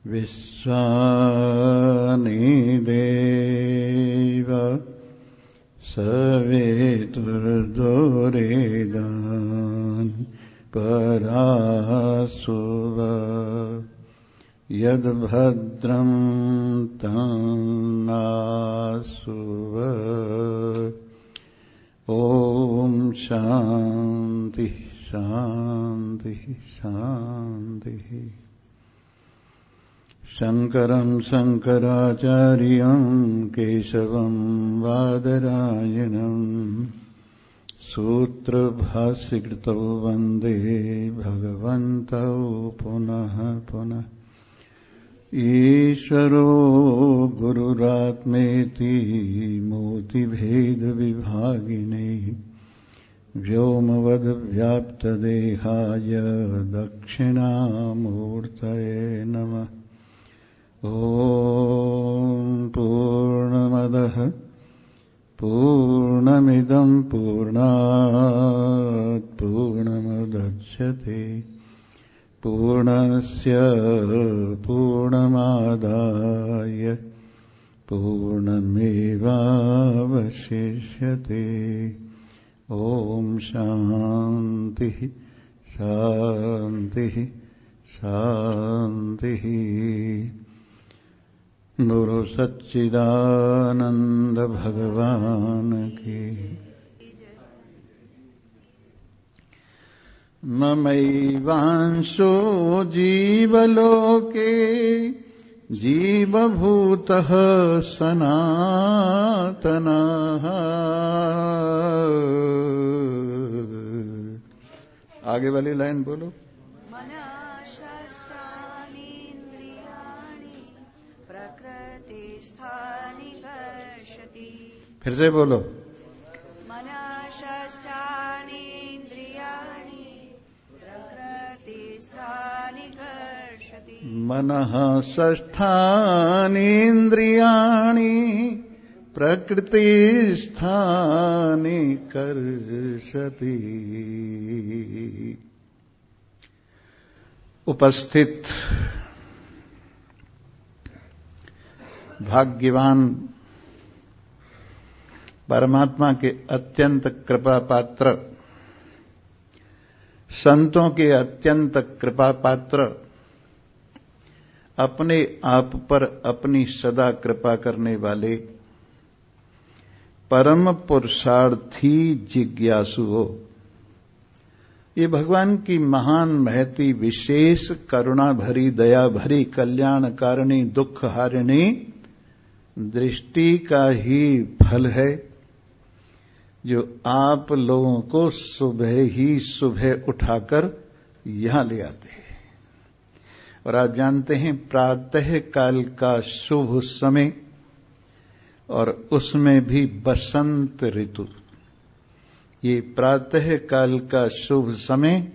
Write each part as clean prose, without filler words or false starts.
विश्वानि देव सवितुर्दुरिदान् परासुव यद्भद्रं तन्नासुव। ॐ शान्ति शान्ति शान्तिः। शङ्करं शङ्कराचार्यं केशवं बादरायणं सूत्रभाष्यकृतौ वन्दे भगवन्तौ पुनः पुनः। ईश्वरो गुरुरात्मेति मूर्तिभेदविभागिने व्योमवद्व्याप्तदेहाय दक्षिणामूर्तये नमः। ॐ पूर्णमदः पूर्णमिदं पूर्णात् पूर्णमुदच्यते पूर्णस्य पूर्णमादाय पूर्णमेवावशिष्यते। ॐ शान्तिः शान्तिः शान्तिः। गुरु सच्चिदानंद भगवान की। ममैवांशो जीवलोके जीवभूतः सनातनः। आगे वाली लाइन बोलो। फिर से बोलो। मनः षष्ठानीन्द्रियाणि प्रकृतिस्थानि कर्षति। उपस्थित भाग्यवान परमात्मा के अत्यंत कृपा पात्र, संतों के अत्यंत कृपा पात्र, अपने आप पर अपनी सदा कृपा करने वाले परम पुरुषार्थी जिज्ञासु हो। ये भगवान की महान महती विशेष करुणा भरी दया भरी कल्याणकारिणी दुख हारिणी दृष्टि का ही फल है, जो आप लोगों को सुबह ही सुबह उठाकर यहां ले आते हैं। और आप जानते हैं प्रातः काल का शुभ समय, और उसमें भी बसंत ऋतु। ये प्रातः काल का शुभ समय,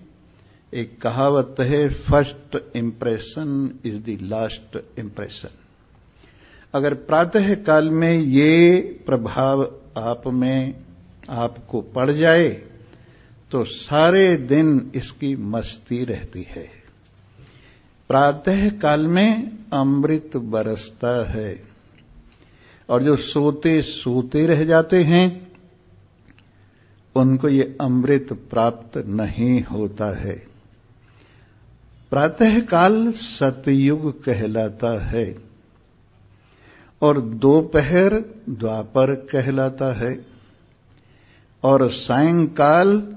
एक कहावत है, first impression is the last impression. अगर प्रातः काल में ये प्रभाव आप में आपको पड़ जाए तो सारे दिन इसकी मस्ती रहती है। प्रातः काल में अमृत बरसता है, और जो सोते सोते रह जाते हैं उनको ये अमृत प्राप्त नहीं होता है। प्रातः काल सतयुग कहलाता है, और दोपहर द्वापर कहलाता है, और सायंकाल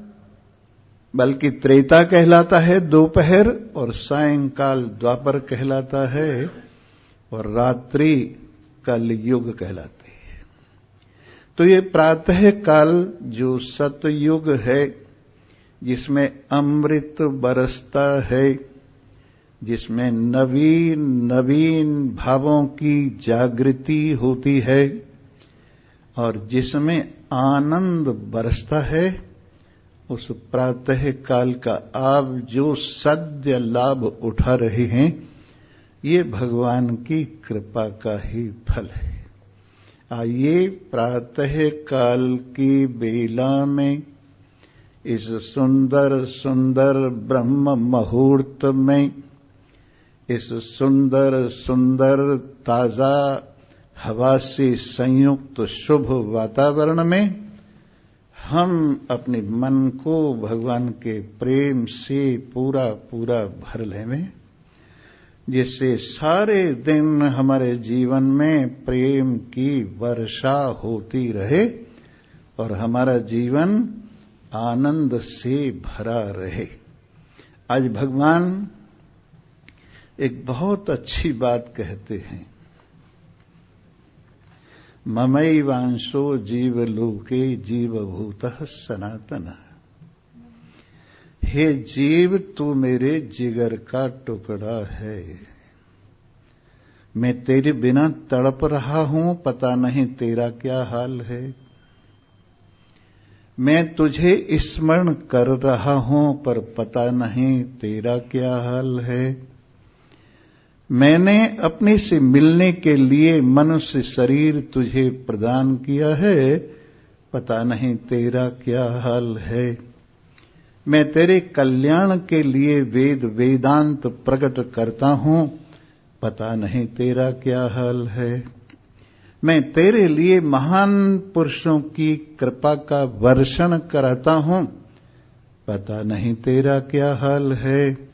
बल्कि त्रेता कहलाता है दोपहर, और सायंकाल द्वापर कहलाता है, और रात्रि कलयुग कहलाती है। तो ये प्रातः काल जो सतयुग है, जिसमें अमृत बरसता है, जिसमें नवीन नवीन भावों की जागृति होती है, और जिसमें आनंद बरसता है, उस प्रातः काल का आप जो सद्य लाभ उठा रहे हैं, ये भगवान की कृपा का ही फल है। आइए प्रातः काल की बेला में इस सुंदर सुंदर ब्रह्म मुहूर्त में, इस सुंदर सुंदर ताजा हवा से संयुक्त शुभ वातावरण में हम अपने मन को भगवान के प्रेम से पूरा पूरा भर लें, जिससे सारे दिन हमारे जीवन में प्रेम की वर्षा होती रहे और हमारा जीवन आनंद से भरा रहे। आज भगवान एक बहुत अच्छी बात कहते हैं, ममैवांशो जीवलोके जीवभूतः सनातनः। हे जीव, तू मेरे जिगर का टुकड़ा है। मैं तेरे बिना तड़प रहा हूं, पता नहीं तेरा क्या हाल है। मैं तुझे स्मरण कर रहा हूं, पर पता नहीं तेरा क्या हाल है। मैंने अपने से मिलने के लिए मनुष्य शरीर तुझे प्रदान किया है, पता नहीं तेरा क्या हाल है। मैं तेरे कल्याण के लिए वेद वेदांत प्रकट करता हूं, पता नहीं तेरा क्या हाल है। मैं तेरे लिए महान पुरुषों की कृपा का वर्षण कराता हूं, पता नहीं तेरा क्या हाल है।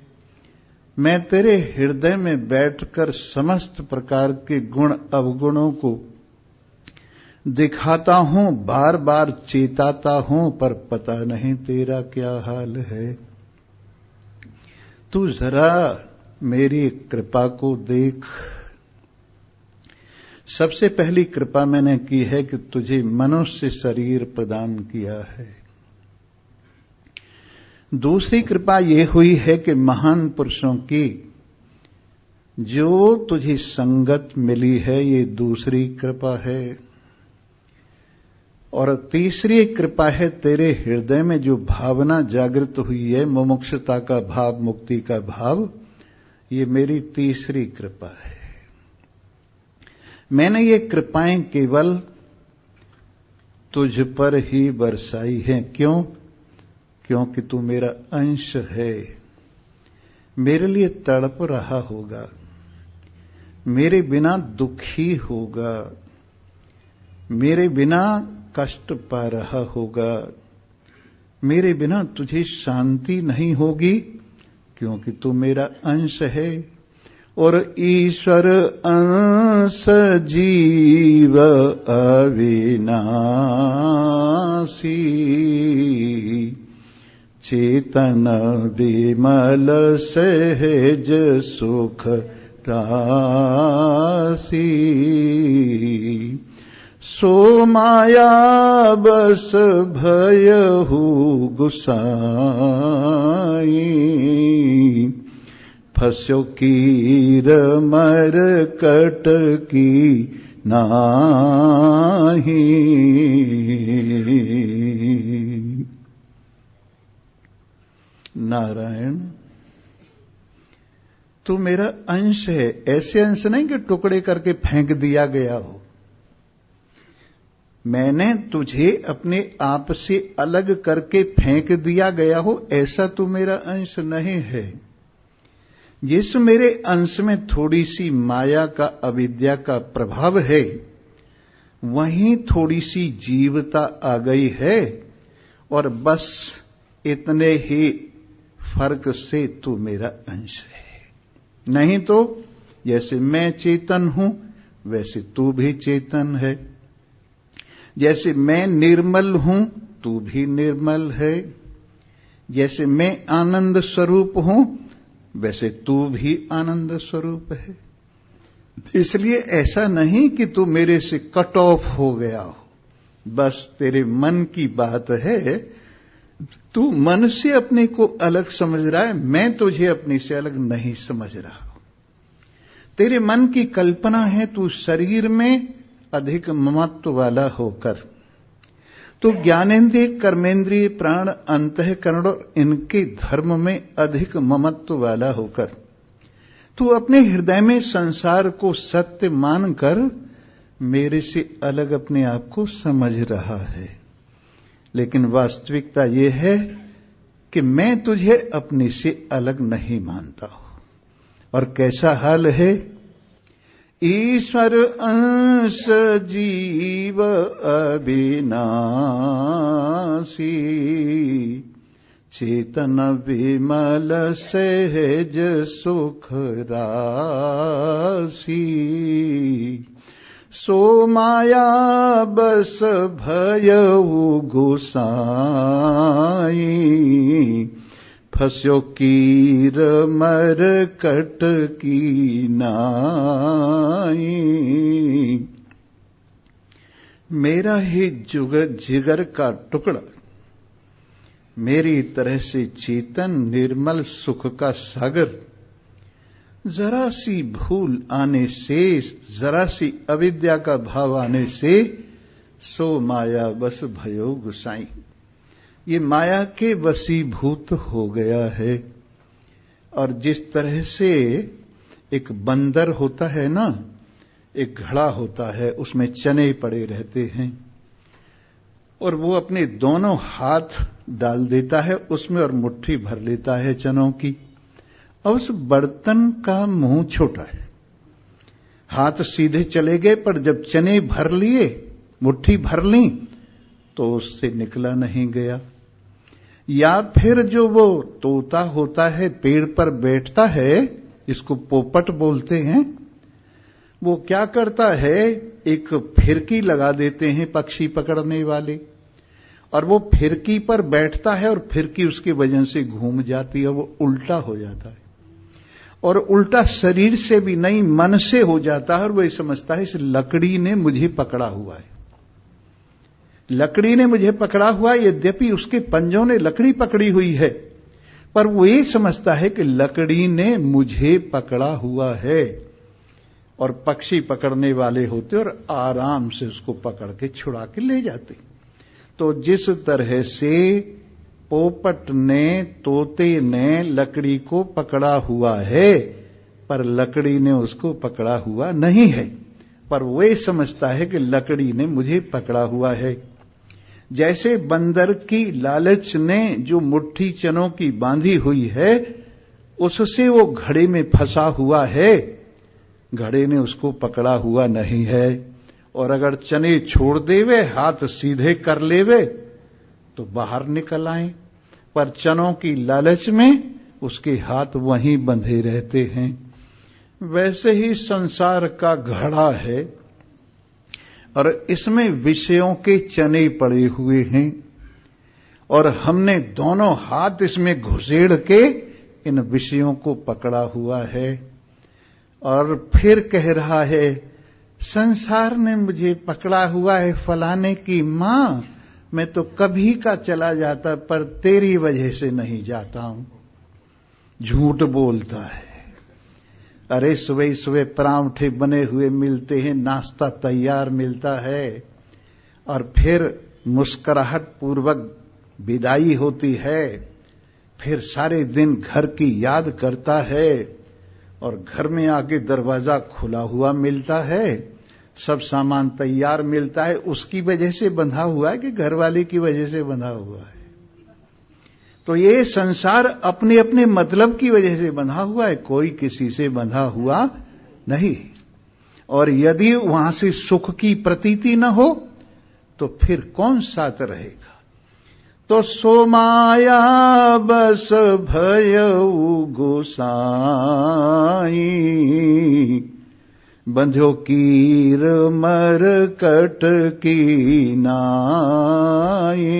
मैं तेरे हृदय में बैठकर समस्त प्रकार के गुण अवगुणों को दिखाता हूं, बार बार चेताता हूं, पर पता नहीं तेरा क्या हाल है। तू जरा मेरी कृपा को देख। सबसे पहली कृपा मैंने की है कि तुझे मनुष्य शरीर प्रदान किया है। दूसरी कृपा ये हुई है कि महान पुरुषों की जो तुझे संगत मिली है, ये दूसरी कृपा है। और तीसरी कृपा है तेरे हृदय में जो भावना जागृत हुई है, मुमुक्षुता का भाव, मुक्ति का भाव, ये मेरी तीसरी कृपा है। मैंने ये कृपाएं केवल तुझ पर ही बरसाई हैं। क्यों? क्योंकि तू मेरा अंश है। मेरे लिए तड़प रहा होगा, मेरे बिना दुखी होगा, मेरे बिना कष्ट पा रहा होगा, मेरे बिना तुझे शांति नहीं होगी, क्योंकि तू मेरा अंश है। और ईश्वर अंश जीव अविनाशी, चेतन विमल सहज सुख राशि। सो माया बस भयहु गुसाई, फस्यो कीर मर कट की नाही। नारायण, तू मेरा अंश है। ऐसे अंश नहीं कि टुकड़े करके फेंक दिया गया हो। मैंने तुझे अपने आप से अलग करके फेंक दिया गया हो, ऐसा तू मेरा अंश नहीं है। जिस मेरे अंश में थोड़ी सी माया का, अविद्या का प्रभाव है, वहीं थोड़ी सी जीवता आ गई है, और बस इतने ही फर्क से तू मेरा अंश है। नहीं तो जैसे मैं चेतन हूं, वैसे तू भी चेतन है। जैसे मैं निर्मल हूं, तू भी निर्मल है। जैसे मैं आनंद स्वरूप हूं, वैसे तू भी आनंद स्वरूप है। इसलिए ऐसा नहीं कि तू मेरे से कट ऑफ हो गया हो, बस तेरे मन की बात है। तू मन से अपने को अलग समझ रहा है, मैं तुझे अपने से अलग नहीं समझ रहा। तेरे मन की कल्पना है तू शरीर में अधिक ममत्व वाला होकर, तो ज्ञानेन्द्रिय, कर्मेंद्रिय, प्राण, अंतःकरण और इनके धर्म में अधिक ममत्व वाला होकर तू अपने हृदय में संसार को सत्य मानकर मेरे से अलग अपने आप को समझ रहा है। लेकिन वास्तविकता ये है कि मैं तुझे अपने से अलग नहीं मानता हूं। और कैसा हाल है? ईश्वर अंश जीव अविनाशी, चेतन विमल सहज सुख राशि, सो माया बस भयउ गोसाई, फस्यो कीर मर कट की नाई। मेरा ही जिगर का टुकड़ा, मेरी तरह से चेतन निर्मल सुख का सागर, जरा सी भूल आने से, जरा सी अविद्या का भाव आने से, सो माया बस भयो गुसाई, ये माया के वशीभूत हो गया है। और जिस तरह से एक बंदर होता है ना, एक घड़ा होता है, उसमें चने पड़े रहते हैं और वो अपने दोनों हाथ डाल देता है उसमें और मुट्ठी भर लेता है चनों की। और उस बर्तन का मुंह छोटा है, हाथ सीधे चले गए, पर जब चने भर लिए, मुट्ठी भर ली, तो उससे निकला नहीं गया। या फिर जो वो तोता होता है, पेड़ पर बैठता है, इसको पोपट बोलते हैं, वो क्या करता है, एक फिरकी लगा देते हैं पक्षी पकड़ने वाले, और वो फिरकी पर बैठता है और फिरकी उसकी वजह से घूम जाती है, वो उल्टा हो जाता है। और उल्टा शरीर से भी नहीं, मन से हो जाता है, और वो समझता है इस लकड़ी ने मुझे पकड़ा हुआ है, लकड़ी ने मुझे पकड़ा हुआ है। यद्यपि उसके पंजों ने लकड़ी पकड़ी हुई है, पर वो ये समझता है कि लकड़ी ने मुझे पकड़ा हुआ है। और पक्षी पकड़ने वाले होते और आराम से उसको पकड़ के छुड़ा के ले जाते। तो जिस तरह से पोपट ने, तोते ने लकड़ी को पकड़ा हुआ है, पर लकड़ी ने उसको पकड़ा हुआ नहीं है, पर वे समझता है कि लकड़ी ने मुझे पकड़ा हुआ है। जैसे बंदर की लालच ने जो मुट्ठी चनों की बांधी हुई है, उससे वो घड़े में फंसा हुआ है, घड़े ने उसको पकड़ा हुआ नहीं है। और अगर चने छोड़ देवे, हाथ सीधे कर लेवे, तो बाहर निकल आए, पर चनों की लालच में उसके हाथ वहीं बंधे रहते हैं। वैसे ही संसार का घड़ा है और इसमें विषयों के चने पड़े हुए हैं, और हमने दोनों हाथ इसमें घुसेड़ के इन विषयों को पकड़ा हुआ है। और फिर कह रहा है, संसार ने मुझे पकड़ा हुआ है फलाने की मां, मैं तो कभी का चला जाता, पर तेरी वजह से नहीं जाता हूं। झूठ बोलता है। अरे सुबह सुबह परांठे बने हुए मिलते हैं, नाश्ता तैयार मिलता है, और फिर मुस्कुराहट पूर्वक विदाई होती है। फिर सारे दिन घर की याद करता है, और घर में आके दरवाजा खुला हुआ मिलता है, सब सामान तैयार मिलता है। उसकी वजह से बंधा हुआ है कि घरवाले की वजह से बंधा हुआ है? तो ये संसार अपने अपने मतलब की वजह से बंधा हुआ है, कोई किसी से बंधा हुआ नहीं। और यदि वहां से सुख की प्रतीति न हो तो फिर कौन साथ रहेगा? तो सो माया बस भयउ गोसाई, बंध्यो कीर मर कट की नाई।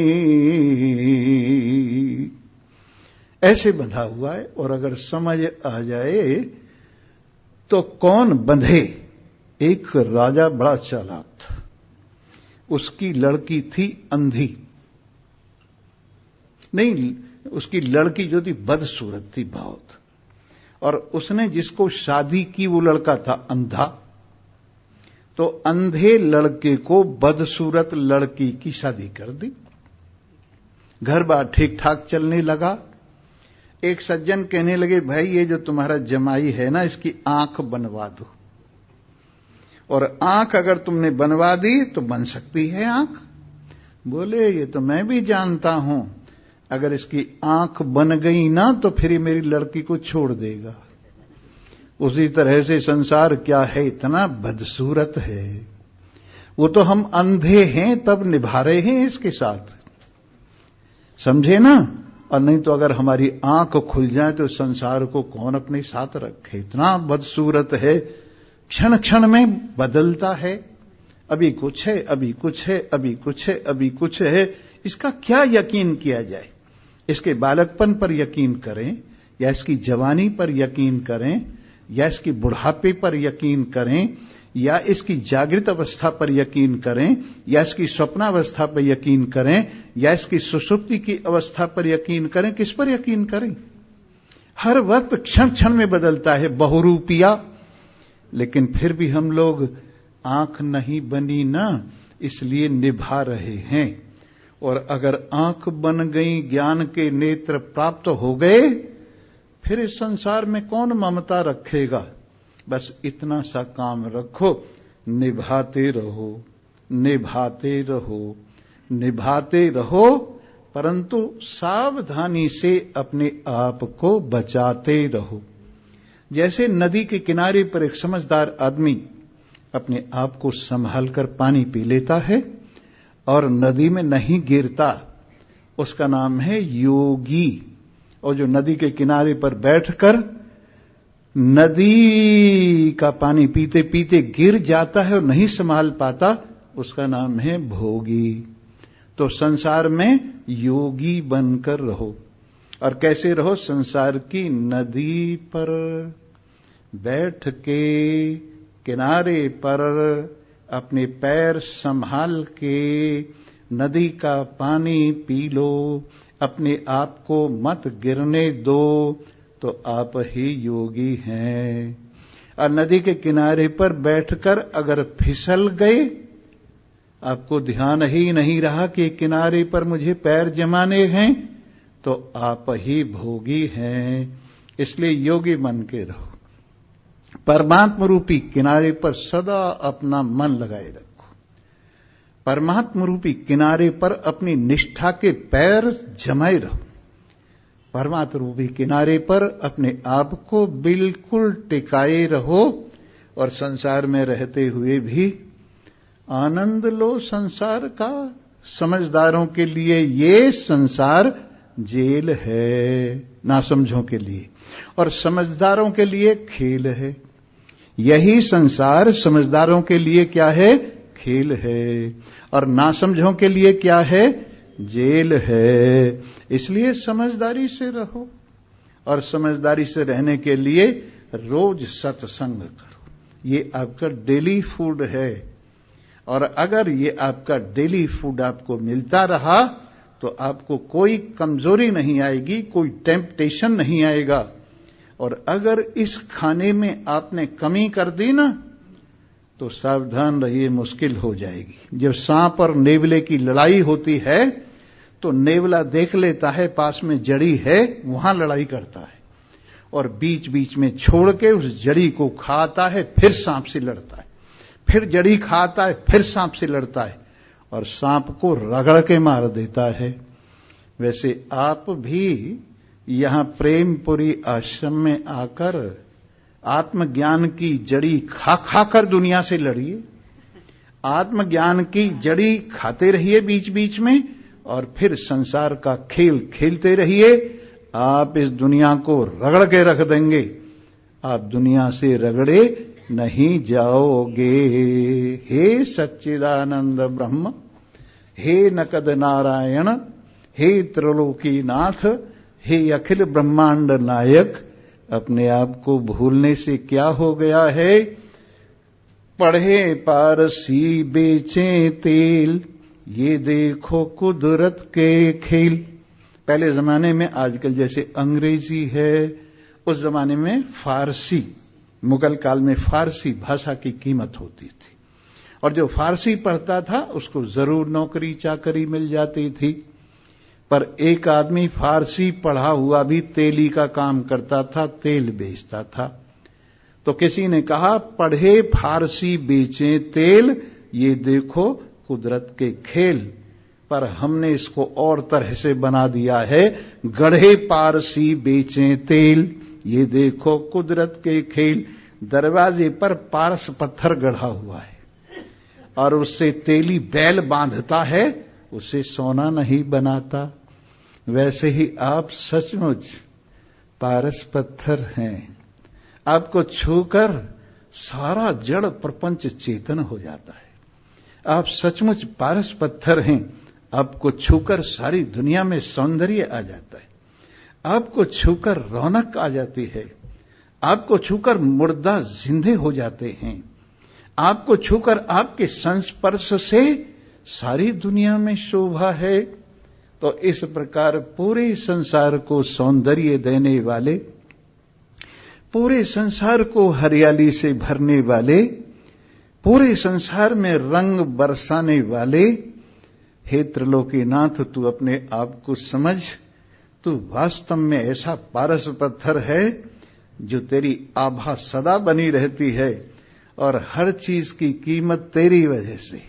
ऐसे बंधा हुआ है। और अगर समझ आ जाए तो कौन बंधे? एक राजा बड़ा चालाक था, उसकी लड़की थी अंधी, नहीं, उसकी लड़की जो थी बदसूरत थी बहुत, और उसने जिसको शादी की वो लड़का था अंधा, तो अंधे लड़के को बदसूरत लड़की की शादी कर दी। घर बार ठीक ठाक चलने लगा। एक सज्जन कहने लगे, भाई ये जो तुम्हारा जमाई है ना, इसकी आंख बनवा दो, और आंख अगर तुमने बनवा दी तो बन सकती है आंख। बोले ये तो मैं भी जानता हूं, अगर इसकी आंख बन गई ना तो फिर ये मेरी लड़की को छोड़ देगा। उसी तरह से संसार क्या है, इतना बदसूरत है। वो तो हम अंधे हैं तब निभा रहे हैं इसके साथ, समझे ना। और नहीं तो अगर हमारी आंख खुल जाए तो संसार को कौन अपने साथ रखे। इतना बदसूरत है, क्षण क्षण में बदलता है। अभी कुछ है, अभी कुछ है, अभी कुछ है, अभी कुछ है। इसका क्या यकीन किया जाए? इसके बालकपन पर यकीन करें, या इसकी जवानी पर यकीन करें, या इसकी बुढ़ापे पर यकीन करें, या इसकी जागृत अवस्था पर यकीन करें, या इसकी स्वप्नावस्था पर यकीन करें, या इसकी सुषुप्ति की अवस्था पर यकीन करें? किस पर यकीन करें? हर वक्त क्षण क्षण में बदलता है, बहुरूपिया। लेकिन फिर भी हम लोग आंख नहीं बनी ना, इसलिए निभा रहे हैं। और अगर आंख बन गई, ज्ञान के नेत्र प्राप्त हो गए, फिर इस संसार में कौन ममता रखेगा? बस इतना सा काम रखो, निभाते रहो, निभाते रहो, निभाते रहो, परंतु सावधानी से अपने आप को बचाते रहो। जैसे नदी के किनारे पर एक समझदार आदमी अपने आप को संभाल कर पानी पी लेता है और नदी में नहीं गिरता, उसका नाम है योगी। और जो नदी के किनारे पर बैठकर नदी का पानी पीते पीते गिर जाता है और नहीं संभाल पाता, उसका नाम है भोगी। तो संसार में योगी बनकर रहो। और कैसे रहो? संसार की नदी पर बैठ के किनारे पर अपने पैर संभाल के नदी का पानी पी लो, अपने आप को मत गिरने दो, तो आप ही योगी हैं। और नदी के किनारे पर बैठकर अगर फिसल गए, आपको ध्यान ही नहीं रहा कि किनारे पर मुझे पैर जमाने हैं, तो आप ही भोगी हैं। इसलिए योगी बन के रहो। परमात्म रूपी किनारे पर सदा अपना मन लगाए रखो। परमात्म रूपी किनारे पर अपनी निष्ठा के पैर जमाए रहो। परमात्म रूपी किनारे पर अपने आप को बिल्कुल टिकाए रहो। और संसार में रहते हुए भी आनंद लो संसार का। समझदारों के लिए ये संसार जेल है, नासमझों के लिए, और समझदारों के लिए खेल है। यही संसार समझदारों के लिए क्या है? खेल है। और नासमझों के लिए क्या है? जेल है। इसलिए समझदारी से रहो। और समझदारी से रहने के लिए रोज सत्संग करो। ये आपका डेली फूड है। और अगर ये आपका डेली फूड आपको मिलता रहा तो आपको कोई कमजोरी नहीं आएगी, कोई टेम्पटेशन नहीं आएगा। और अगर इस खाने में आपने कमी कर दी ना, तो सावधान रहिए, मुश्किल हो जाएगी। जब सांप और नेवले की लड़ाई होती है तो नेवला देख लेता है पास में जड़ी है, वहां लड़ाई करता है, और बीच बीच में छोड़ के उस जड़ी को खाता है, फिर सांप से लड़ता है, फिर जड़ी खाता है, फिर सांप से लड़ता है, और सांप को रगड़ के मार देता है। वैसे आप भी यहां प्रेमपुरी आश्रम में आकर आत्मज्ञान की जड़ी खा खाकर दुनिया से लड़िए। आत्मज्ञान की जड़ी खाते रहिए बीच बीच में, और फिर संसार का खेल खेलते रहिए। आप इस दुनिया को रगड़ के रख देंगे, आप दुनिया से रगड़े नहीं जाओगे। हे सच्चिदानंद ब्रह्म, हे नकद नारायण, हे त्रिलोकीनाथ, हे अखिल ब्रह्मांड नायक, अपने आप को भूलने से क्या हो गया है? पढ़े पारसी बेचे तेल, ये देखो कुदरत के खेल। पहले जमाने में आजकल जैसे अंग्रेजी है, उस जमाने में फारसी, मुगल काल में फारसी भाषा की कीमत होती थी। और जो फारसी पढ़ता था उसको जरूर नौकरी चाकरी मिल जाती थी। पर एक आदमी फारसी पढ़ा हुआ भी तेली का काम करता था, तेल बेचता था। तो किसी ने कहा, पढ़े फारसी बेचें तेल, ये देखो कुदरत के खेल। पर हमने इसको और तरह से बना दिया है। गढ़े पारसी बेचें तेल, ये देखो कुदरत के खेल। दरवाजे पर पारस पत्थर गढ़ा हुआ है और उससे तेली बैल बांधता है, उसे सोना नहीं बनाता। वैसे ही आप सचमुच पारस पत्थर हैं। आपको छूकर सारा जड़ प्रपंच चेतन हो जाता है। आप सचमुच पारस पत्थर हैं। आपको छूकर सारी दुनिया में सौंदर्य आ जाता है। आपको छूकर रौनक आ जाती है। आपको छूकर मुर्दा जिंदे हो जाते हैं। आपको छूकर आपके संस्पर्श से सारी दुनिया में शोभा है। तो इस प्रकार पूरे संसार को सौंदर्य देने वाले, पूरे संसार को हरियाली से भरने वाले, पूरे संसार में रंग बरसाने वाले, हे त्रिलोकीनाथ तू अपने आप को समझ। तू वास्तव में ऐसा पारस पत्थर है जो तेरी आभा सदा बनी रहती है और हर चीज की कीमत तेरी वजह से।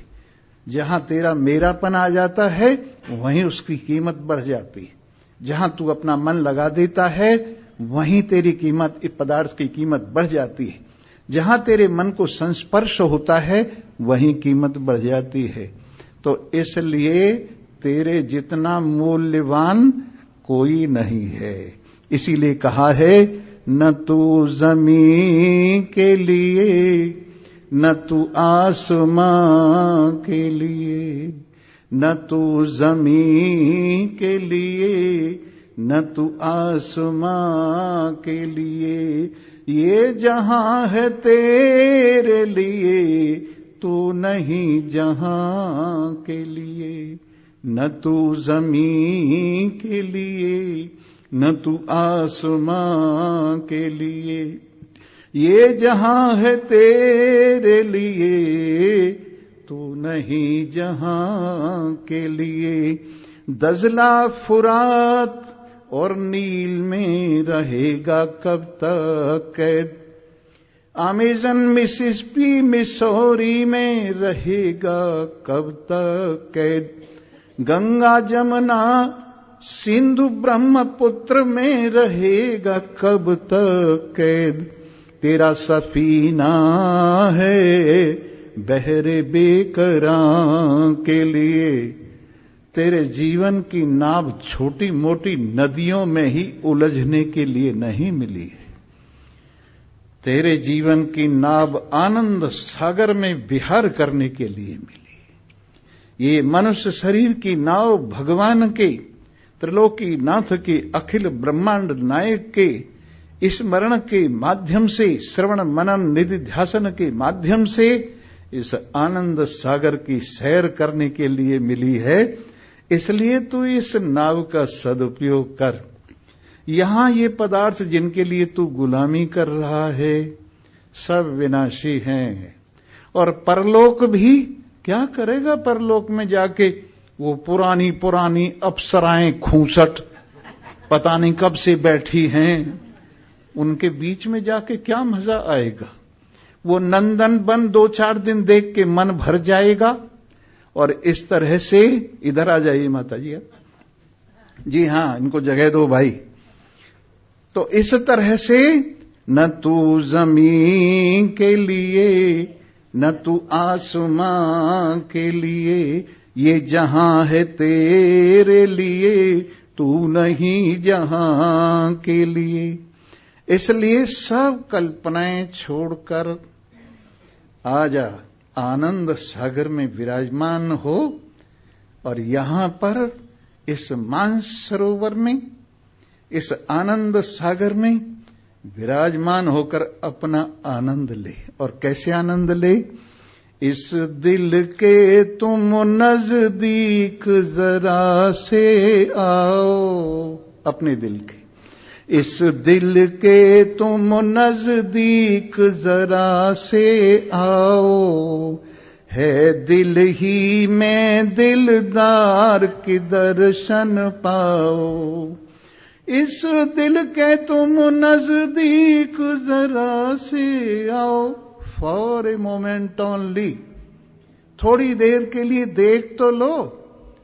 जहां तेरा मेरापन आ जाता है वहीं उसकी कीमत बढ़ जाती है। जहां तू अपना मन लगा देता है वहीं तेरी कीमत, इस पदार्थ की कीमत बढ़ जाती है। जहां तेरे मन को संस्पर्श होता है वहीं कीमत बढ़ जाती है। तो इसलिए तेरे जितना मूल्यवान कोई नहीं है। इसीलिए कहा है, न तू जमीन के लिए, न तू आसमां के लिए, न तू जमीन के लिए, न तू आसमां के लिए। ये जहां है तेरे लिए, तू नहीं जहां के लिए। न तू जमीन के लिए, न तू आसमां के लिए। ये जहां है तेरे लिए, तू नहीं जहां के लिए। दजला फुरात और नील में रहेगा कब तक कैद। अमेज़न मिसिसिपी मिसौरी में रहेगा कब तक कैद। गंगा जमुना सिंधु ब्रह्मपुत्र में रहेगा कब तक कैद। तेरा सफीना है बहरे बेकरां के लिए। तेरे जीवन की नाव छोटी मोटी नदियों में ही उलझने के लिए नहीं मिली है। तेरे जीवन की नाव आनंद सागर में विहार करने के लिए मिली। ये मनुष्य शरीर की नाव भगवान के, त्रिलोकीनाथ के, अखिल ब्रह्मांड नायक के स्मरण के माध्यम से, श्रवण मनन निधि ध्यासन के माध्यम से इस आनंद सागर की सैर करने के लिए मिली है। इसलिए तू इस नाव का सदुपयोग कर। यहां ये पदार्थ जिनके लिए तू गुलामी कर रहा है सब विनाशी हैं। और परलोक भी क्या करेगा? परलोक में जाके वो पुरानी पुरानी अप्सराएं खूंसट पता नहीं कब से बैठी हैं, उनके बीच में जाके क्या मजा आएगा? वो नंदन वन 2-4 दिन देख के मन भर जाएगा। और इस तरह से, इधर आ जाइए माता जी, जी हां, इनको जगह दो भाई। तो इस तरह से न तू जमीन के लिए, न तू आसमां के लिए। ये जहां है तेरे लिए, तू नहीं जहां के लिए। इसलिए सब कल्पनाएं छोड़कर आजा, आनंद सागर में विराजमान हो। और यहां पर इस मानस सरोवर में, इस आनंद सागर में विराजमान होकर अपना आनंद ले। और कैसे आनंद ले? इस दिल के तुम नजदीक जरा से आओ, अपने दिल के, इस दिल के तुम नजदीक जरा से आओ। है दिल ही में दिलदार की दर्शन पाओ। इस दिल के तुम नजदीक जरा से आओ। फॉर ए मोमेंट ओनली, थोड़ी देर के लिए देख तो लो।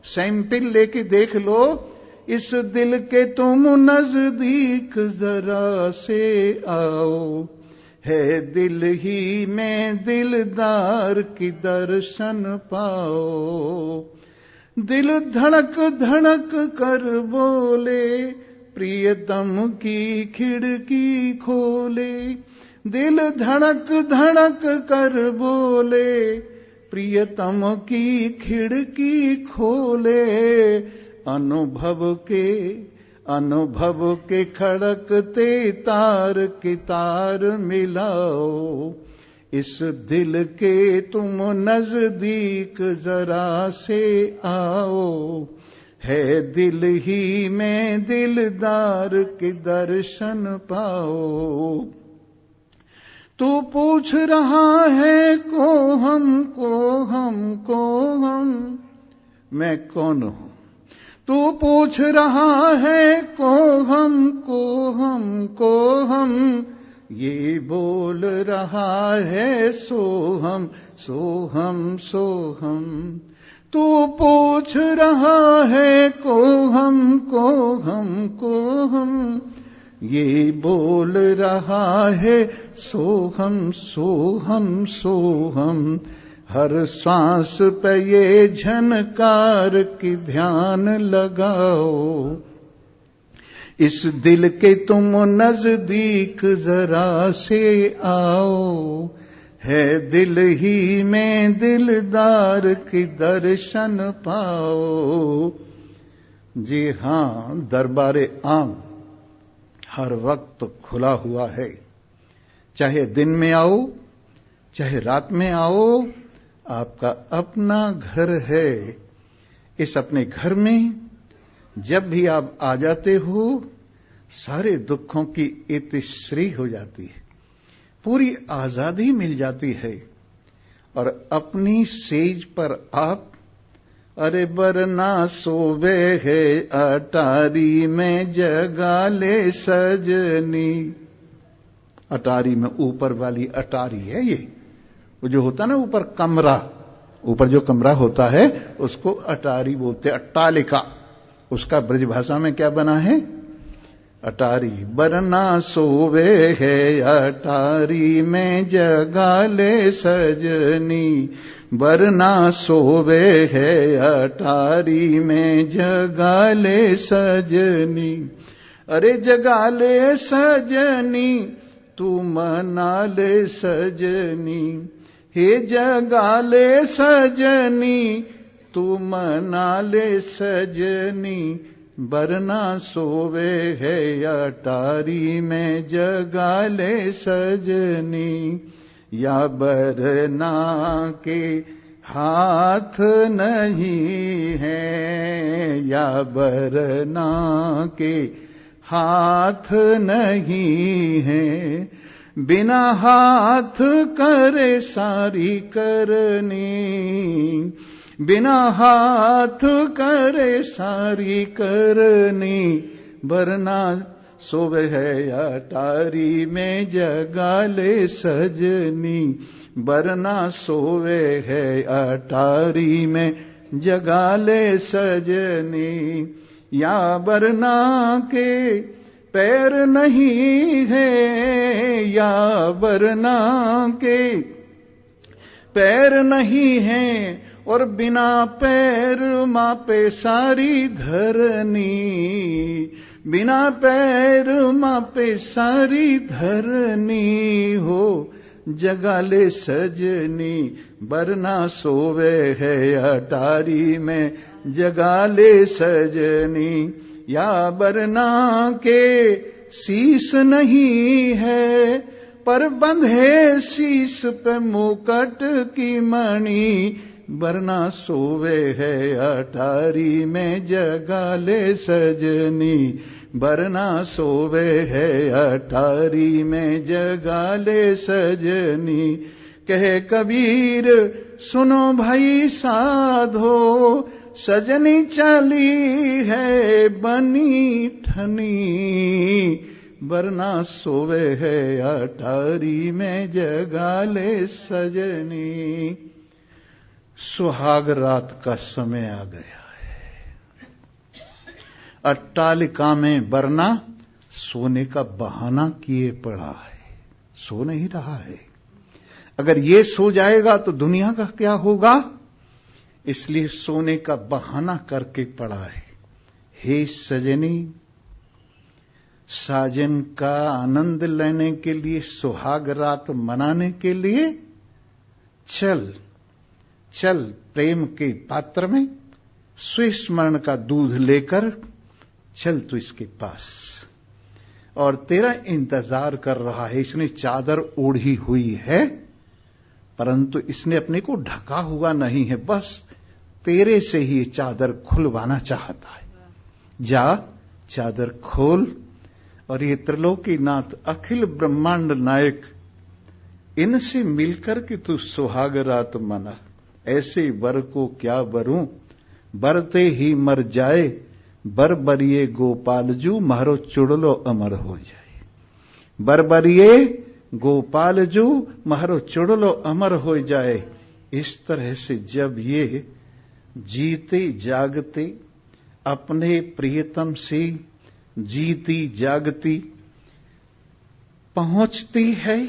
सैंपल लेके देख लो, इस दिल के तुम नजदीक जरा से आओ, है दिल ही में दिलदार की दर्शन पाओ। दिल धड़क धड़क कर बोले, प्रियतम की खिड़की खोले। दिल धड़क धड़क कर बोले, प्रियतम की खिड़की खोले। अनुभव के खड़कते तार की तार मिलाओ, इस दिल के तुम नजदीक जरा से आओ, है दिल ही में दिलदार के दर्शन पाओ। तू पूछ रहा है को हम, मैं कौन हूं? तू पूछ रहा है को हम, ये बोल रहा है सोहम। तू पूछ रहा है को हम, ये बोल रहा है सोहम। हर सांस पे ये झनकार की ध्यान लगाओ, इस दिल के तुम नजदीक जरा से आओ, है दिल ही में दिलदार की दर्शन पाओ। जी हां, दरबारे आम हर वक्त खुला हुआ है। चाहे दिन में आओ, चाहे रात में आओ, आपका अपना घर है। इस अपने घर में जब भी आप आ जाते हो, सारे दुखों की इतिश्री हो जाती है, पूरी आजादी मिल जाती है। और अपनी सेज पर आप, अरे बरना सोवे है अटारी में जगा ले सजनी। अटारी में ऊपर वाली अटारी है ये, वो जो होता है ना ऊपर कमरा, ऊपर जो कमरा होता है उसको अटारी बोलते, अट्टालिका। उसका ब्रज भाषा में क्या बना है? अटारी। बरना सोवे है अटारी में जगा ले सजनी, बरना सोवे है अटारी में जगा ले सजनी। अरे जगा ले सजनी, तू मना ले सजनी, हे जगा ले सजनी, तू मना ले सजनी। बरना सोवे है अटारी में जगा ले सजनी। या बरना के हाथ नहीं है, या बरना के हाथ नहीं है, बिना हाथ करे सारी करनी, बिना हाथ करे सारी करनी। बरना सोवे है अटारी में जगा ले सजनी, बरना सोवे है अटारी में जगा ले सजनी। या बरना के पैर नहीं है, या बरना के पैर नहीं है, और बिना पैर मापे सारी धरनी, बिना पैर मापे सारी धरनी हो। जगा ले सजनी, बरना सोवे है अटारी में जगा ले सजनी। या बरना के शीस नहीं है, पर बंधे शीस पे मुकट की मणि। बरना सोवे है अटारी में जगा ले सजनी, बरना सोवे है अटारी में जगा ले सजनी। कहे कबीर सुनो भाई साधो, सजनी चली है बनी ठनी। बरना सोवे है अटारी में जगा ले सजनी। सुहाग रात का समय आ गया है। अट्टालिका में वरना सोने का बहाना किए पड़ा है, सो नहीं रहा है। अगर ये सो जाएगा तो दुनिया का क्या होगा, इसलिए सोने का बहाना करके पड़ा है। हे सजनी, साजन का आनंद लेने के लिए, सुहाग रात मनाने के लिए चल चल प्रेम के पात्र में स्विस्मरण का दूध लेकर चल तू इसके पास, और तेरा इंतजार कर रहा है। इसने चादर ओढ़ी हुई है, परंतु इसने अपने को ढका हुआ नहीं है, बस तेरे से ही चादर खुलवाना चाहता है। जा चादर खोल, और ये त्रिलोकीनाथ अखिल ब्रह्मांड नायक, इनसे मिलकर के तू सुहाग रात मना। ऐसे वर को क्या वरूं, बरते ही मर जाए, बर बरिए गोपालजू, मारो चुड़लो अमर हो जाए। बर बरिए गोपालजू, मारो चुड़लो अमर हो जाए। इस तरह से जब ये जीते जागते अपने प्रियतम से जीती जागती पहुंचती है,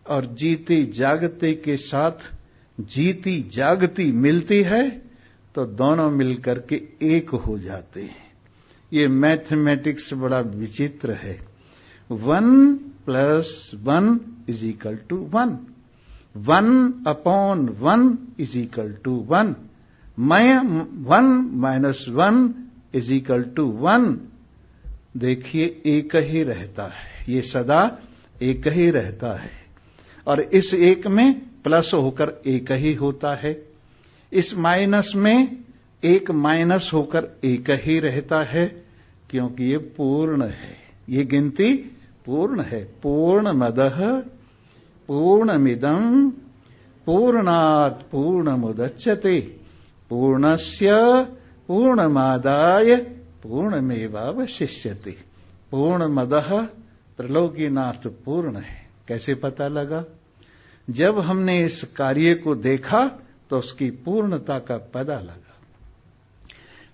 और जीते जागते के साथ जीती जागती मिलती है, तो दोनों मिलकर के एक हो जाते हैं। ये मैथमेटिक्स बड़ा विचित्र है। 1 + 1 = 1, 1 upon 1 = 1, 1 - 1 = 1। देखिए एक ही रहता है, ये सदा एक ही रहता है, और इस एक में प्लस होकर एक ही होता है, इस माइनस में एक माइनस होकर एक ही रहता है, क्योंकि ये पूर्ण है, ये गिनती पूर्ण है। पूर्णमदः पूर्णमिदं पूर्णात् पूर्णमुदच्यते पूर्णस्य पूर्णमादाय पूर्णमेवावशिष्यते। पूर्णमदः त्रिलोकीनाथ पूर्ण है। कैसे पता लगा? जब हमने इस कार्य को देखा तो उसकी पूर्णता का पता लगा।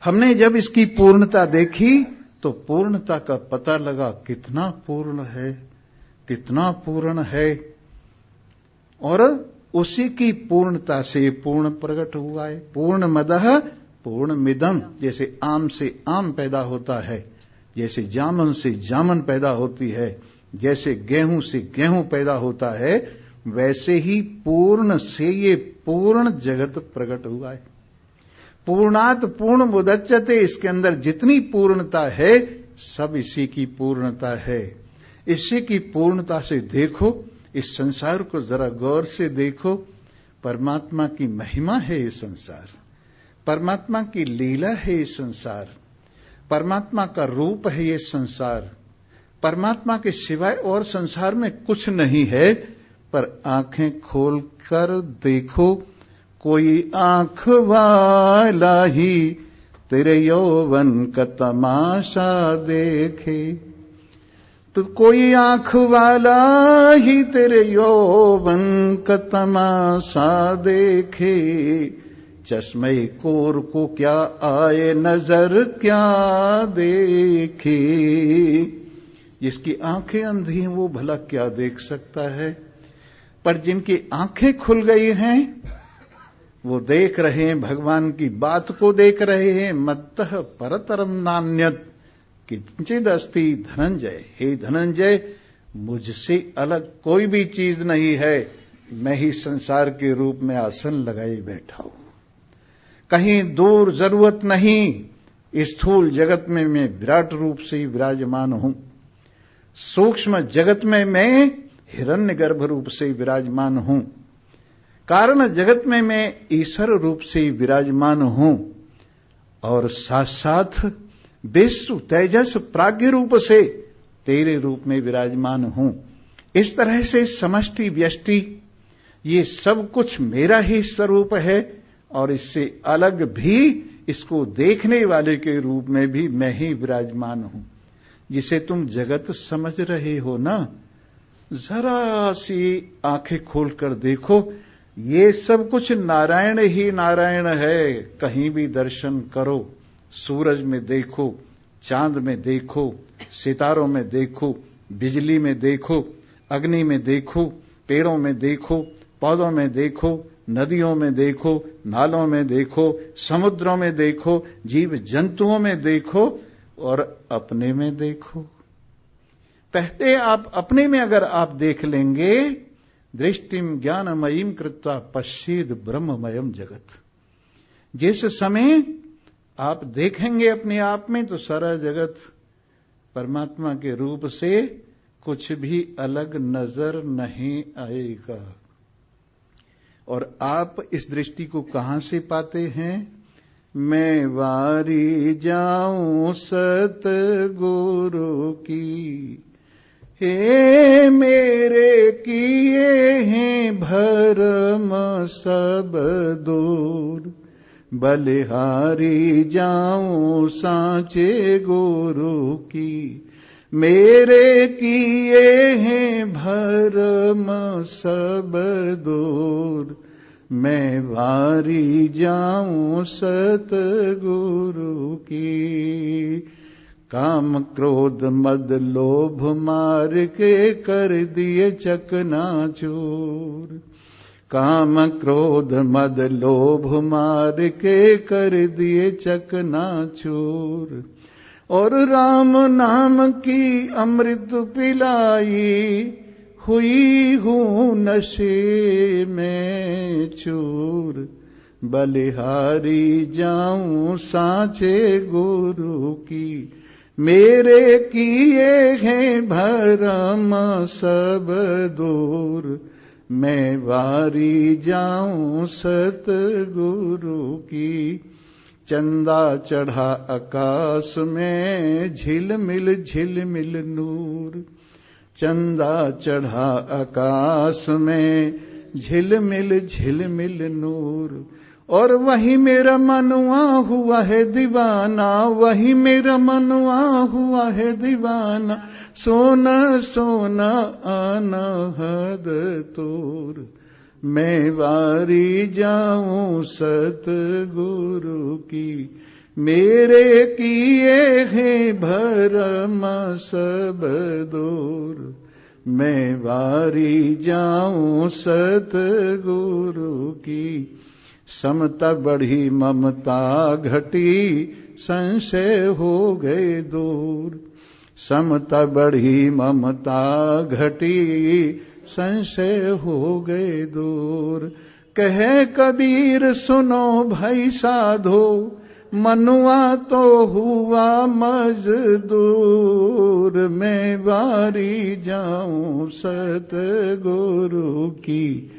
हमने जब इसकी पूर्णता देखी तो पूर्णता का पता लगा, कितना पूर्ण है, कितना पूर्ण है, और उसी की पूर्णता से पूर्ण प्रकट हुआ है। पूर्णमदः पूर्णमिदं, जैसे आम से आम पैदा होता है, जैसे जामुन से जामुन पैदा होती है, जैसे गेहूं से गेहूं पैदा होता है, वैसे ही पूर्ण से ये पूर्ण जगत प्रकट हुआ है। पूर्णात् पूर्णमुदच्यते, इसके अंदर जितनी पूर्णता है सब इसी की पूर्णता है। इसी की पूर्णता से देखो, इस संसार को जरा गौर से देखो। परमात्मा की महिमा है ये संसार, परमात्मा की लीला है ये संसार, परमात्मा का रूप है ये संसार। परमात्मा के सिवाय और संसार में कुछ नहीं है, पर आंखें खोलकर देखो, कोई आंख वाला ही तेरे यौवन का तमाशा देखे। तो कोई आंख वाला ही तेरे यौवन का तमाशा देखे। चश्मे कोर को क्या आए नजर क्या देखे। जिसकी आंखें अंधी हैं वो भला क्या देख सकता है, पर जिनकी आंखें खुल गई हैं वो देख रहे हैं, भगवान की बात को देख रहे हैं। मत्तः परतरम नान्यत् किंचिद अस्ति धनंजय। हे धनंजय, मुझसे अलग कोई भी चीज नहीं है, मैं ही संसार के रूप में आसन लगाए बैठा हूं। कहीं दूर जरूरत नहीं, स्थूल जगत में मैं विराट रूप से ही विराजमान हूं। सूक्ष्म जगत में मैं हिरण्यगर्भ रूप से विराजमान हूं। कारण जगत में मैं ईश्वर रूप से विराजमान हूं, और साथ साथ विश्व तेजस प्राज्ञ रूप से तेरे रूप में विराजमान हूं। इस तरह से समष्टि व्यष्टि ये सब कुछ मेरा ही स्वरूप है, और इससे अलग भी इसको देखने वाले के रूप में भी मैं ही विराजमान हूं। जिसे तुम जगत समझ रहे हो ना, जरा सी आंखें खोलकर देखो, ये सब कुछ नारायण ही नारायण है। कहीं भी दर्शन करो, सूरज में देखो, चांद में देखो, सितारों में देखो, बिजली में देखो, अग्नि में देखो, पेड़ों में देखो, पौधों में देखो, नदियों में देखो, नालों में देखो, समुद्रों में देखो, जीव जंतुओं में देखो और अपने में देखो। पहले आप अपने में अगर आप देख लेंगे, दृष्टिम ज्ञानमयीम कृत्वा पश्येद ब्रह्ममयम जगत। जिस समय आप देखेंगे अपने आप में तो सारा जगत परमात्मा के रूप से कुछ भी अलग नजर नहीं आएगा। और आप इस दृष्टि को कहां से पाते हैं? मैं वारी जाऊं सतगुरु की, हे मेरे किए हैं भरम सब दूर, बलिहारी जाऊं सांचे गुरु की, मेरे किए हैं भरम सब दूर, मैं वारी जाऊं सतगुरु की। काम क्रोध मद लोभ मार के कर दिए चकनाचूर, काम क्रोध मद लोभ मार के कर दिए चकनाचूर, और राम नाम की अमृत पिलाई, हुई हूँ नशे में चूर, बलिहारी जाऊं सांचे गुरु की, मेरे किए हैं भरम सब दूर, मैं वारी जाऊं सतगुरु की। चंदा चढ़ा आकाश में झिलमिल नूर, चंदा चढ़ा आकाश में झिलमिल नूर, और वही मेरा मनवा हुआ है दीवाना, वही मेरा मनवा हुआ है दीवाना, सोना सोना अनहद तोर, मैं वारी जाऊं सतगुरु की, मेरे किए हैं भरम सब दूर, मैं वारी जाऊं सतगुरु की। समता बढ़ी ममता घटी, संशय हो गए दूर, समता बढ़ी ममता घटी, संशय हो गए दूर। कहे कबीर सुनो भाई साधो, मनुआ तो हुआ मजदूर, मैं वारी जाऊं सतगुरु की,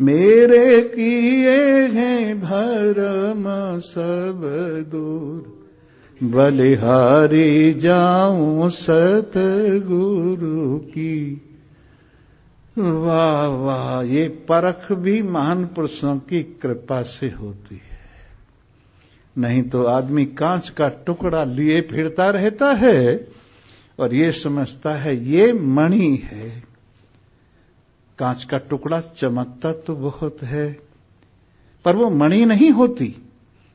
मेरे किए हैं भरम सब दूर, बलिहारी जाऊं सतगुरु की। वाह वाह, ये परख भी महान पुरुषों की कृपा से होती है। नहीं तो आदमी कांच का टुकड़ा लिए फिरता रहता है और ये समझता है ये मणि है। कांच का टुकड़ा चमकता तो बहुत है, पर वो मणि नहीं होती।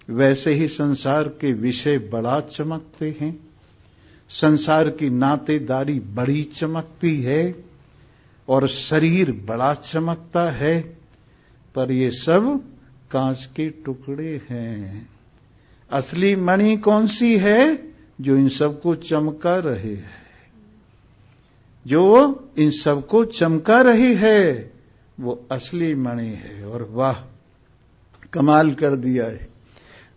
वैसे ही संसार के विषय बड़ा चमकते हैं, संसार की नातेदारी बड़ी चमकती है और शरीर बड़ा चमकता है, पर ये सब कांच के टुकड़े हैं। असली मणि कौन सी है? जो इन सबको चमका रहे है, जो इन सबको चमका रही है, वो असली मणि है। और वाह, कमाल कर दिया है।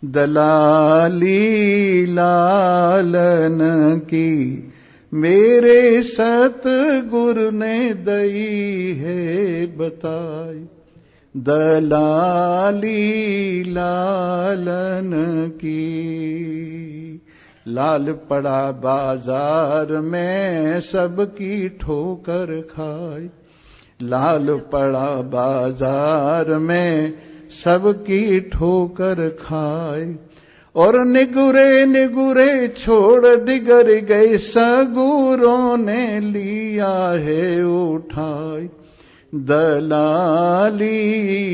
दलाली लालन की मेरे सतगुरु ने दई है बताई, दलाली लालन की। लाल पड़ा बाजार में सबकी ठोकर खाई, लाल पड़ा बाजार में सबकी ठोकर खाई, और निगुरे निगुरे छोड़ डिगर गए सगुरों ने लिया है उठाई, दलाली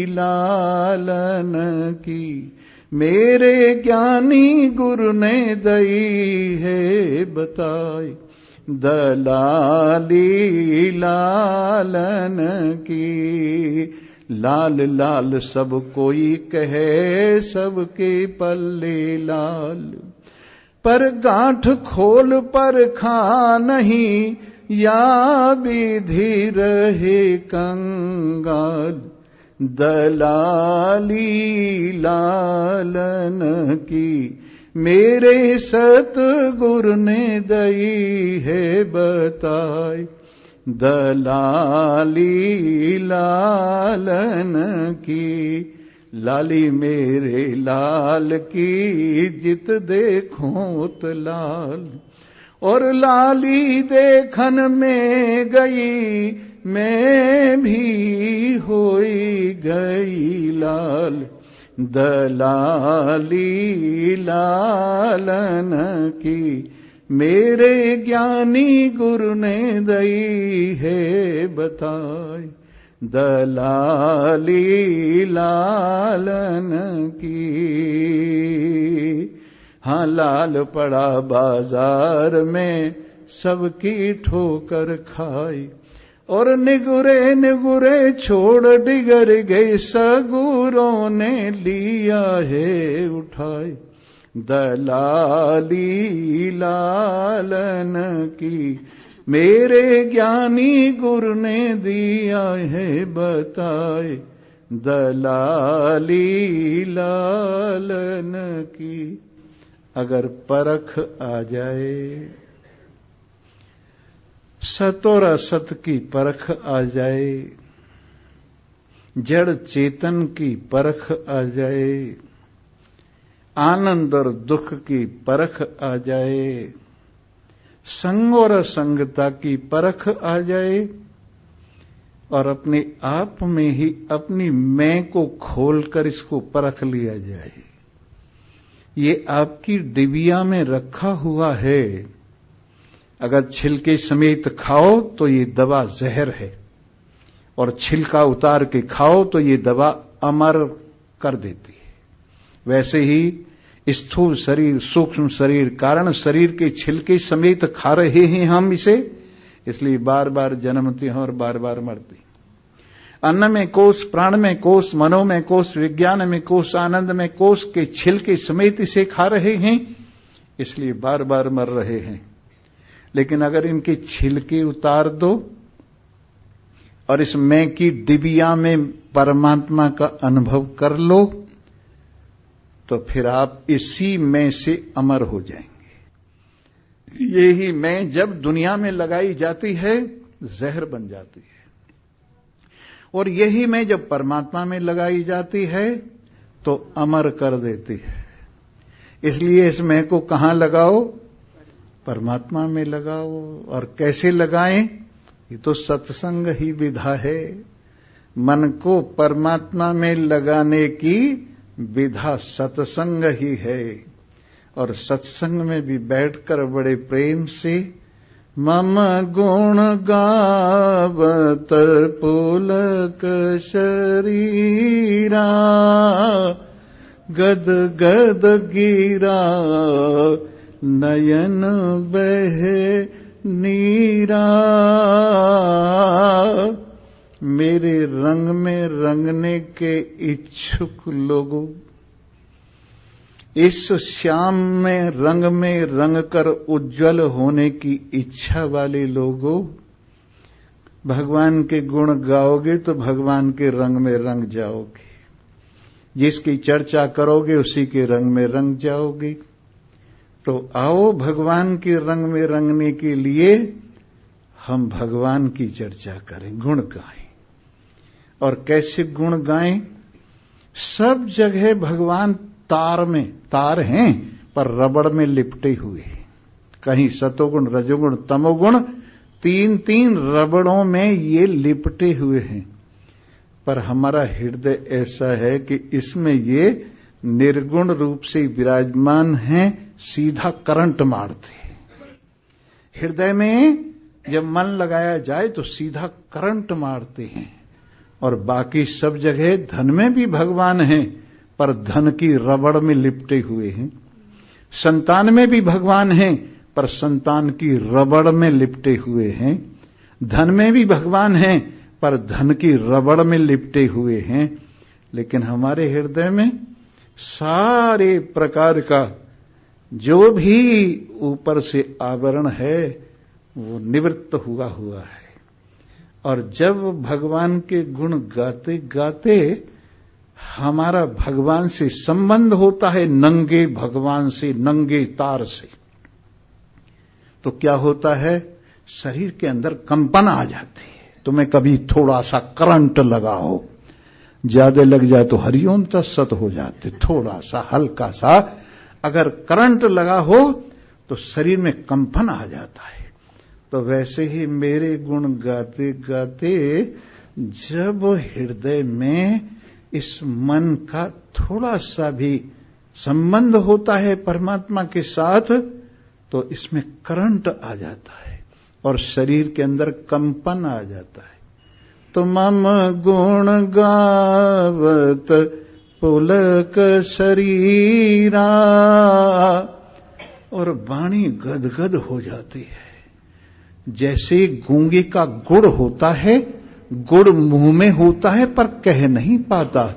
लालन की मेरे ज्ञानी गुरु ने दई है बताई, दलाली लालन की। लाल लाल सब कोई कहे, सबके पल्ले लाल, पर गांठ खोल पर खा नहीं, या विधि रहे कंगाल। दलाली लालन की मेरे सतगुरु ने दई है बताई, दलाली लालन की। लाली मेरे लाल की, जित देखो त लाल, और लाली देखन में गई, मैं भी होई गई लाल। दलाली लालन की मेरे ज्ञानी गुरु ने दई है बताई, दलाली लालन की। हाँ लाल पड़ा बाजार में, सबकी ठोकर खाई, और निगुरे निगुरे छोड़ डिगर गई, सगुरों ने लिया है उठाई। दलाली लालन की मेरे ज्ञानी गुरु ने दिया है बताए, दलाली लालन की। अगर परख आ जाए, सत और असत की परख आ जाए, जड़ चेतन की परख आ जाए, आनंद और दुख की परख आ जाए, संग और असंगता की परख आ जाए, और अपने आप में ही अपनी मैं को खोलकर इसको परख लिया जाए। ये आपकी डिबिया में रखा हुआ है। अगर छिलके समेत खाओ तो ये दवा जहर है, और छिलका उतार के खाओ तो ये दवा अमर कर देती है। वैसे ही स्थूल शरीर, सूक्ष्म शरीर, कारण शरीर के छिलके समेत खा रहे हैं हम इसे, इसलिए बार बार जन्मते हैं और बार बार मरते हैं। अन्न में कोष, प्राण में कोष, मनो में कोष, विज्ञान में कोष, आनंद में कोष के छिलके समेत इसे खा रहे हैं, इसलिए बार बार मर रहे हैं। लेकिन अगर इनके छिलके उतार दो और इस मैं की डिबिया में परमात्मा का अनुभव कर लो, तो फिर आप इसी मैं से अमर हो जाएंगे। यही मैं जब दुनिया में लगाई जाती है, जहर बन जाती है, और यही मैं जब परमात्मा में लगाई जाती है तो अमर कर देती है। इसलिए इस मैं को कहां लगाओ? परमात्मा में लगाओ। और कैसे लगाएं? ये तो सत्संग ही विधा है। मन को परमात्मा में लगाने की विधा सत्संग ही है। और सत्संग में भी बैठकर बड़े प्रेम से मम गुण गावत पुलक शरीरा, गद गद गिरा नयन बहे नीरा। मेरे रंग में रंगने के इच्छुक लोगों, इस श्याम में रंग कर उज्जवल होने की इच्छा वाले लोगों, भगवान के गुण गाओगे तो भगवान के रंग में रंग जाओगे। जिसकी चर्चा करोगे उसी के रंग में रंग जाओगे। तो आओ भगवान के रंग में रंगने के लिए हम भगवान की चर्चा करें, गुण गाएं। और कैसे गुण गाएं? सब जगह भगवान तार हैं पर रबड़ में लिपटे हुए। कहीं सतोगुण, रजोगुण, तमोगुण, तीन रबड़ों में ये लिपटे हुए हैं। पर हमारा हृदय ऐसा है कि इसमें ये निर्गुण रूप से विराजमान हैं, सीधा करंट मारते हैं। हृदय में जब मन लगाया जाए तो सीधा करंट मारते हैं। और बाकी सब जगह धन में भी भगवान हैं पर धन की रबड़ में लिपटे हुए हैं। संतान में भी भगवान हैं, पर संतान की रबड़ में लिपटे हुए हैं। धन में भी भगवान हैं, पर धन की रबड़ में लिपटे हुए हैं। लेकिन हमारे हृदय में सारे प्रकार का जो भी ऊपर से आवरण है वो निवृत्त हुआ है। और जब भगवान के गुण गाते गाते हमारा भगवान से संबंध होता है, नंगे भगवान से, नंगे तार से, तो क्या होता है, शरीर के अंदर कंपन आ जाती है। तुम्हें कभी थोड़ा सा करंट लगाओ, ज्यादा लग जाए तो हरिओम तत्सत हो जाते। थोड़ा सा हल्का सा अगर करंट लगा हो तो शरीर में कंपन आ जाता है। तो वैसे ही मेरे गुण गाते गाते जब हृदय में इस मन का थोड़ा सा भी संबंध होता है परमात्मा के साथ, तो इसमें करंट आ जाता है और शरीर के अंदर कंपन आ जाता है। तो मम गुण गावत पुलक शरीरा, और वाणी गदगद हो जाती है। जैसे गूंगे का गुड़ होता है, गुड़ मुंह में होता है पर कह नहीं पाता,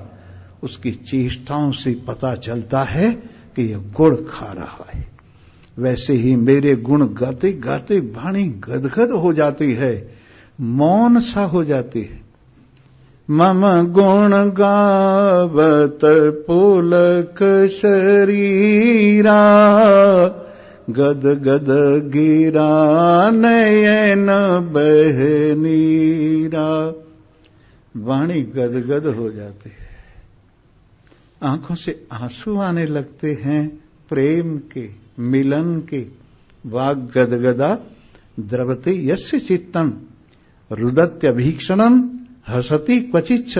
उसकी चेष्टाओं से पता चलता है कि यह गुड़ खा रहा है। वैसे ही मेरे गुण गाते गाते वाणी गदगद हो जाती है, मौन सा हो जाती है। मम गुण गावत पुलक शरीरा, गद गद गिरा नयन बहनीरा। वाणी गदगद हो जाती है, आंखों से आंसू आने लगते हैं प्रेम के, मिलन के। वाग गदगदा द्रवते यस्य चित्तम, रुदत्यभीक्षणम हसति क्वचिच्च,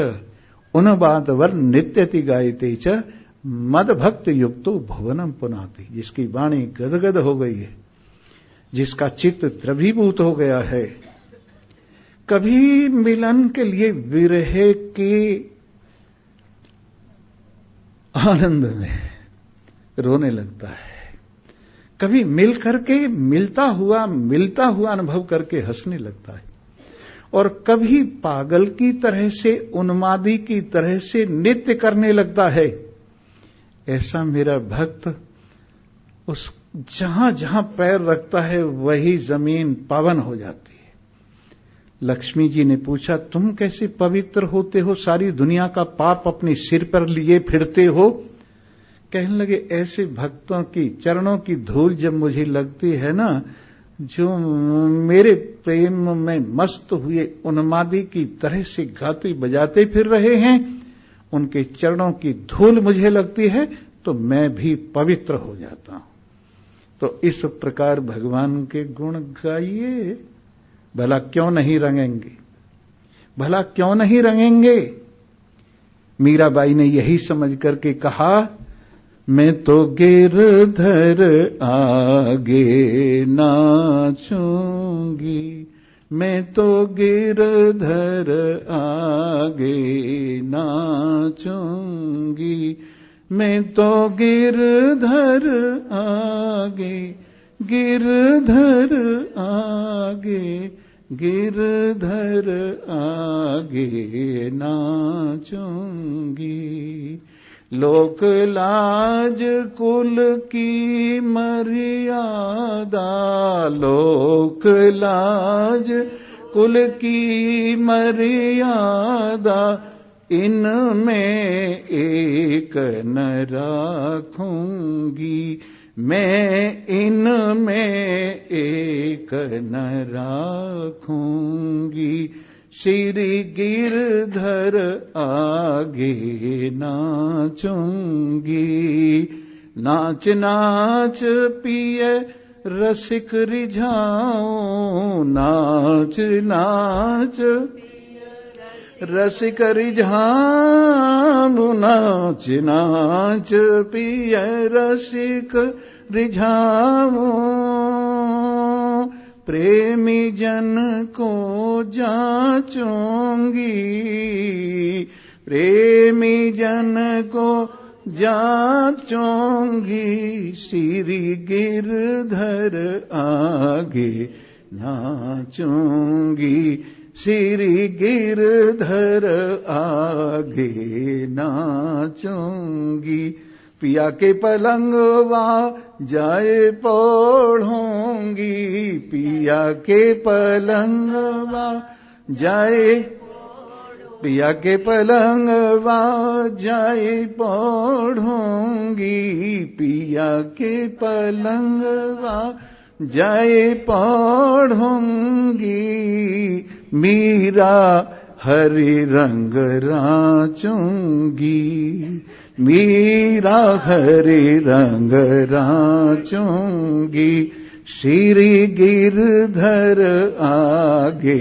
उन्बादवर नित्यति गायते च, मद भक्त युक्तो भुवनम पुनाति। जिसकी वाणी गदगद हो गई है, जिसका चित्त द्रवीभूत हो गया है, कभी मिलन के लिए विरह के आनंद में रोने लगता है, कभी मिल करके मिलता हुआ अनुभव करके हंसने लगता है, और कभी पागल की तरह से, उन्मादी की तरह से नृत्य करने लगता है। ऐसा मेरा भक्त उस जहां जहां पैर रखता है वही जमीन पावन हो जाती है। लक्ष्मी जी ने पूछा, तुम कैसे पवित्र होते हो, सारी दुनिया का पाप अपने सिर पर लिए फिरते हो? कहने लगे, ऐसे भक्तों की चरणों की धूल जब मुझे लगती है ना, जो मेरे प्रेम में मस्त हुए उन्मादी की तरह से गाते बजाते फिर रहे हैं, उनके चरणों की धूल मुझे लगती है तो मैं भी पवित्र हो जाता हूं। तो इस प्रकार भगवान के गुण गाइए, भला क्यों नहीं रंगेंगे, भला क्यों नहीं रंगेंगे। मीराबाई ने यही समझ करके कहा, मैं तो गिरधर आगे नाचूंगी, मैं तो गिरधर आगे नाचूंगी, मैं तो गिरधर आगे, गिरधर आगे, गिरधर आगे नाचूंगी। लोक लाज कुल की मर्यादा, लोक लाज कुल की मर्यादा, इनमें एक न राखूंगी, मैं इनमें एक न राखूंगी। श्री गिरधर आगे नाचूंगी, नाच नाच पिय रसिक रिझाऊं, नाच नाच रसिक रिझाऊं, नाच नाच पिय रसिक रिझाऊं। प्रेमी जन को जांचूंगी, प्रेमी जन को जाचूंगी श्री गिरधर आगे, नाचूंगी श्री गिरधर आगे नाचूंगी। पिया के पलंगवा जाए पढ़ूंगी, पिया के पलंगवा जाए, पिया के पलंगवा जाए पढ़ूंगी, पिया के पलंगवा जाए पढ़ूंगी। मीरा हरि रंग राचूंगी, मीरा हरि रंग राचूंगी। श्री गिरधर आगे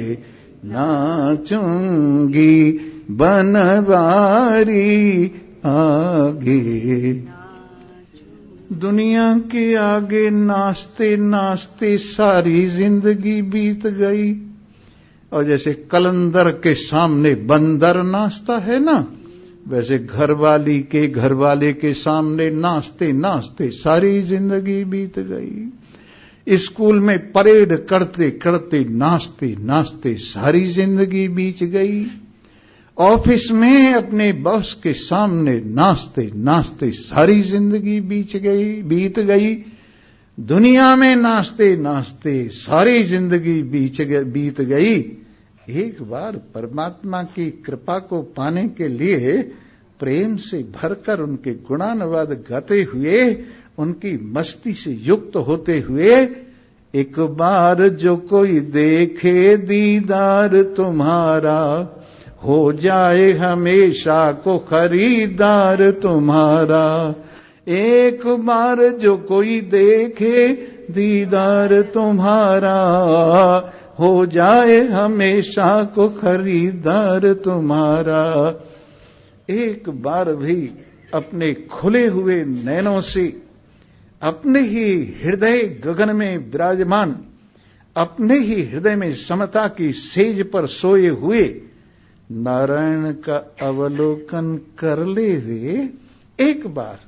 नाचूंगी, बनवारी आगे। दुनिया के आगे नाचते नाचते सारी जिंदगी बीत गई। और जैसे कलंदर के सामने बंदर नाचता है ना, वैसे घरवाली के घरवाले के सामने नाचते नाचते सारी जिंदगी बीत गई। स्कूल में परेड करते करते नाचते नाचते सारी जिंदगी बीत गई। ऑफिस में अपने बॉस के सामने नाचते नाचते सारी जिंदगी बीत गई। दुनिया में नाचते नाचते सारी जिंदगी बीत गई। एक बार परमात्मा की कृपा को पाने के लिए प्रेम से भरकर उनके गुणानुवाद गाते हुए, उनकी मस्ती से युक्त होते हुए, एक बार जो कोई देखे दीदार तुम्हारा, हो जाए हमेशा को खरीदार तुम्हारा। एक बार जो कोई देखे दीदार तुम्हारा, हो जाए हमेशा को खरीदार तुम्हारा। एक बार भी अपने खुले हुए नैनों से अपने ही हृदय गगन में विराजमान, अपने ही हृदय में समता की सेज पर सोए हुए नारायण का अवलोकन कर ले वे एक बार,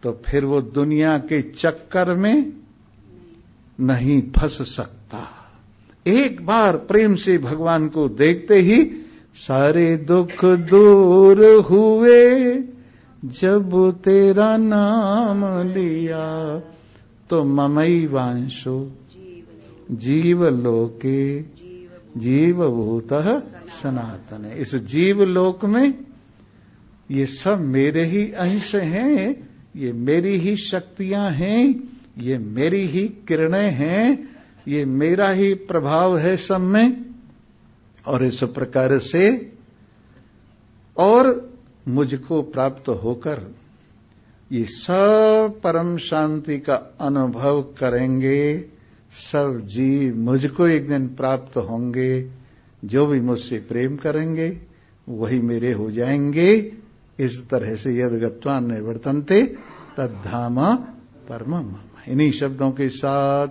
तो फिर वो दुनिया के चक्कर में नहीं फंस सकता। एक बार प्रेम से भगवान को देखते ही सारे दुख दूर हुए, जब तेरा नाम लिया तो ममई वांशो जीवलोके जीवभूतः सनातन। इस जीवलोक में ये सब मेरे ही अंश हैं, ये मेरी ही शक्तियां हैं, ये मेरी ही किरणें हैं, ये मेरा ही प्रभाव है सब में। और इस प्रकार से और मुझको प्राप्त होकर ये सब परम शांति का अनुभव करेंगे। सब जीव मुझको एक दिन प्राप्त होंगे। जो भी मुझसे प्रेम करेंगे वही मेरे हो जाएंगे। इस तरह से यद गत्वा निवर्तन्ते तद्धाम परमम्। इन्हीं शब्दों के साथ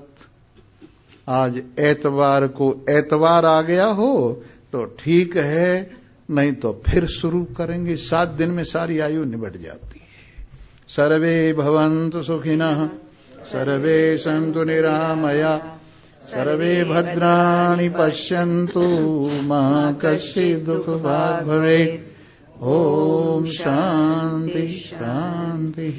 आज एतवार को एतवार आ गया हो तो ठीक है, नहीं तो फिर शुरू करेंगे। 7 दिन में सारी आयु निबट जाती है। सर्वे भवन्तु सुखिनः, सर्वे सन्तु निरामया, सर्वे भद्राणि पश्यन्तु, मा कश्चित् दुःखभाग् भवेत्। ओम शांति शांति।